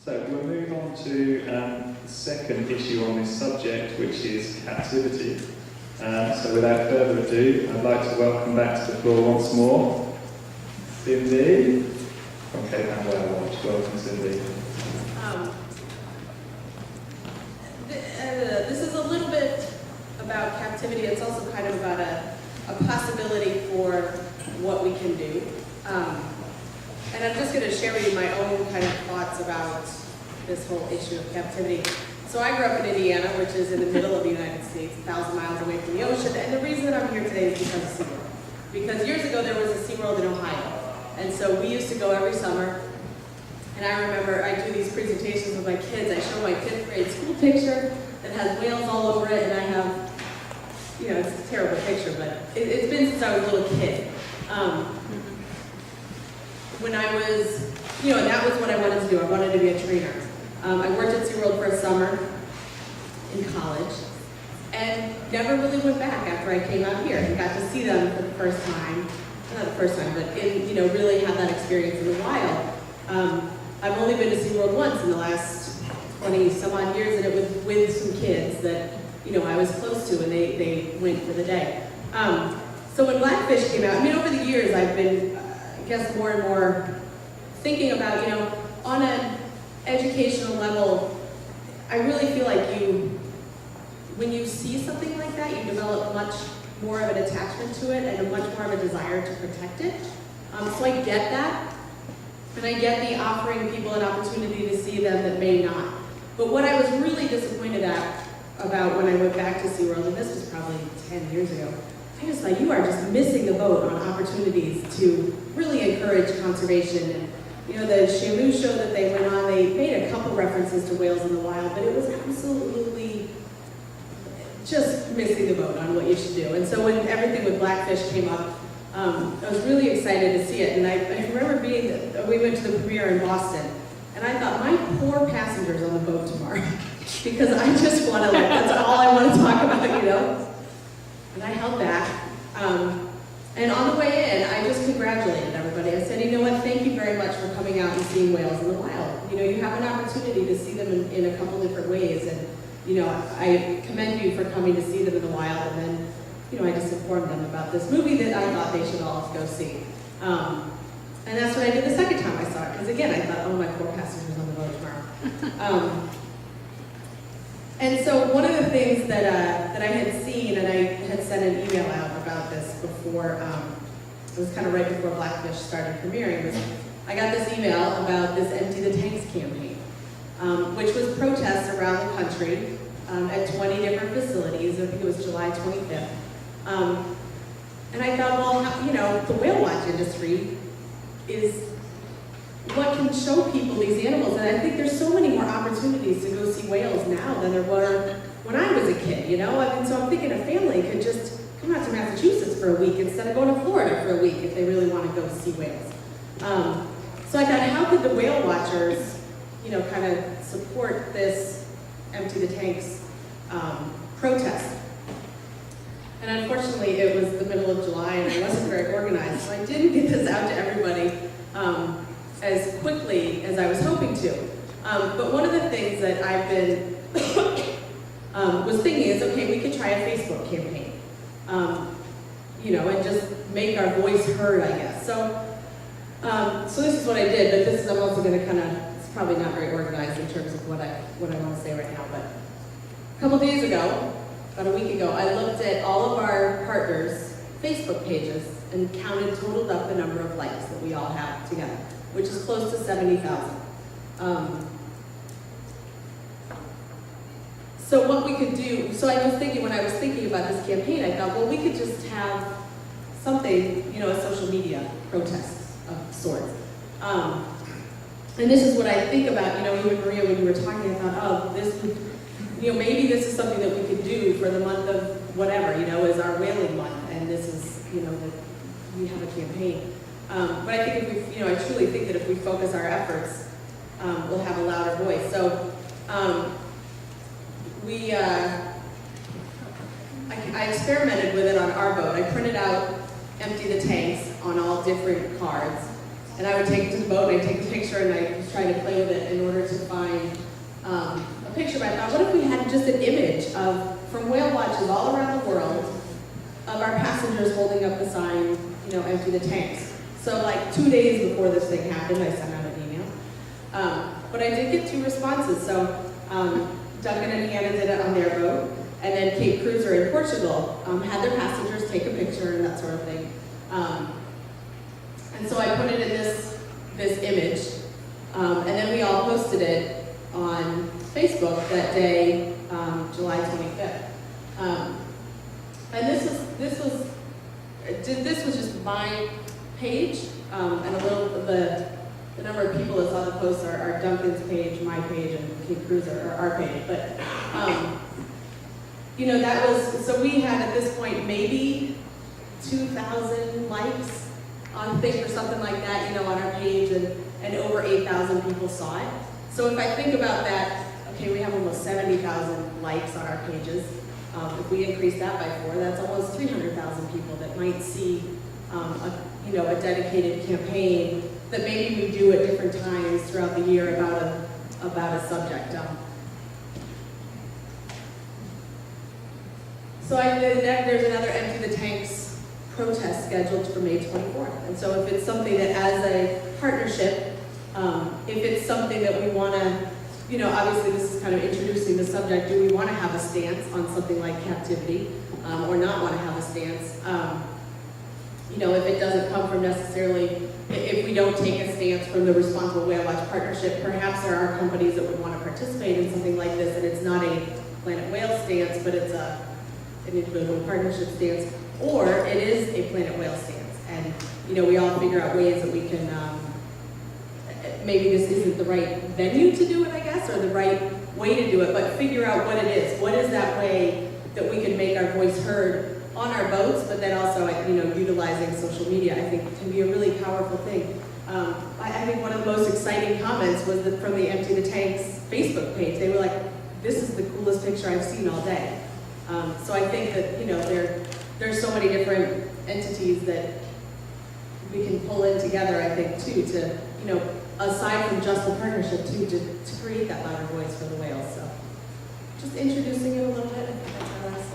So we'll move on to the second issue on this subject, which is captivity. So without further ado, I'd like to welcome back to the floor once more, Cynde from Cape Town Whale Watch. Welcome, Cynde. This is a little bit about captivity. It's also kind of about a possibility for what we can do. And I'm just going to share with you my own kind of thoughts about this whole issue of captivity. So I grew up in Indiana, which is in the middle of the United States, 1,000 miles away from the ocean. And the reason that I'm here today is because of SeaWorld. Because years ago there was a SeaWorld in Ohio. And so we used to go every summer. And I remember I do these presentations with my kids. I show my 5th grade school picture that has whales all over it. And I have, it's a terrible picture, but it's been since I was a little kid. When I was, and that was what I wanted to do. I wanted to be a trainer. I worked at SeaWorld for a summer in college and never really went back after I came out here and got to see them for the first time. Not the first time, but really have that experience in the wild. I've only been to SeaWorld once in the last 20 some odd years, and it was with some kids that, I was close to, and they went for the day. So when Blackfish came out, over the years I've been, I guess, more and more thinking about, on an educational level, I really feel like when you see something like that, you develop much more of an attachment to it and a much more of a desire to protect it. So I get that, and I get the offering people an opportunity to see them that may not. But what I was really disappointed about when I went back to SeaWorld, and this was probably 10 years ago, I just thought you are just missing the boat on opportunities to really encourage conservation. And the Shamu show that they went on, they made a couple references to whales in the wild, but it was absolutely just missing the boat on what you should do. And so when everything with Blackfish came up, I was really excited to see it. And I remember we went to the premiere in Boston, and I thought, my poor passengers on the boat tomorrow, because I just want to, that's all I want to talk about, And I held back. And on the way in, I just congratulated everybody. I said, thank you very much for coming out and seeing whales in the wild. You have an opportunity to see them in a couple different ways. And, I commend you for coming to see them in the wild. And then, I just informed them about this movie that I thought they should all go see. And that's what I did the second time I saw it. Because again, I thought, oh, my poor passengers on the boat tomorrow. And so one of the things that I had seen, and I had sent an email out about this before, it was kind of right before Blackfish started premiering, was I got this email about this Empty the Tanks campaign, which was protests around the country at 20 different facilities. I think it was July 25th. And I thought, well, the whale watch industry is what can show people these animals, and I think there's so many more opportunities to go see whales now than there were when I was a kid, so I'm thinking a family could just come out to Massachusetts for a week instead of going to Florida for a week if they really want to go see whales. So I thought, how could the whale watchers, kind of support this Empty the Tanks protest? And unfortunately, it was the middle of July, and I wasn't very organized, so I didn't get this out to everybody as quickly as I was hoping to. But one of the things that I've been was thinking is, okay, we could try a Facebook campaign, and just make our voice heard, I guess. So this is what I did, but I'm also going to it's probably not very organized in terms of what I want to say right now. But a couple days ago, about a week ago, I looked at all of our partners' Facebook pages and totaled up the number of likes that we all have together, which is close to 70,000. So what we could do, when I was thinking about this campaign, I thought, well, we could just have something, a social media protest of sorts. And this is what I think about, even Maria, when you were talking, I thought, oh, this would, maybe this is something that we could do for the month of whatever, is our whaling month, and this is, that we have a campaign. But I think if we, I truly think that if we focus our efforts, we'll have a louder voice. So I experimented with it on our boat. I printed out Empty the Tanks on all different cards. and I would take it to the boat, and I'd take the picture, and I was trying to play with it in order to find a picture. But I thought, what if we had just an image from whale watches all around the world of our passengers holding up the sign, empty the tanks. So like 2 days before this thing happened, I sent out an email. But I did get 2 responses. So Duncan and Hannah did it on their boat, and then Cape Cruiser in Portugal had their passengers take a picture and that sort of thing. And so I put it in this image, and then we all posted it on Facebook that day, July 25th. And this was just my page, and a little the number of people that saw the posts are Duncan's page, my page, and Cape Cruiser, or our page. But that was, so we had at this point maybe 2,000 likes on Facebook or something like that, on our page, and over 8,000 people saw it. So if I think about that, okay, we have almost 70,000 likes on our pages. If we increase that by 4, that's almost 300,000 people that might see a dedicated campaign that maybe we do at different times throughout the year about a subject. So there's another Empty the Tanks protest scheduled for May 24th. And so if it's something that as a partnership, if it's something that we want to, obviously this is kind of introducing the subject, do we want to have a stance on something like Captivity or not want to have a stance? If it doesn't come from necessarily, if we don't take a stance from the Responsible Whale Watch Partnership, perhaps there are companies that would want to participate in something like this, and it's not a Planet Whale stance, but it's an individual partnership stance, or it is a Planet Whale stance. And, we all figure out ways that we can, maybe this isn't the right venue to do it, I guess, or the right way to do it, but figure out what it is. What is that way that we can make our voice heard on our boats, but then also, utilizing social media, I think can be a really powerful thing. I think one of the most exciting comments was from the Empty the Tanks Facebook page. They were like, this is the coolest picture I've seen all day. So I think that, there's so many different entities that we can pull in together, I think, too, to, aside from just the partnership, too, to create that louder voice for the whales. So just introducing it a little bit, I think that's our last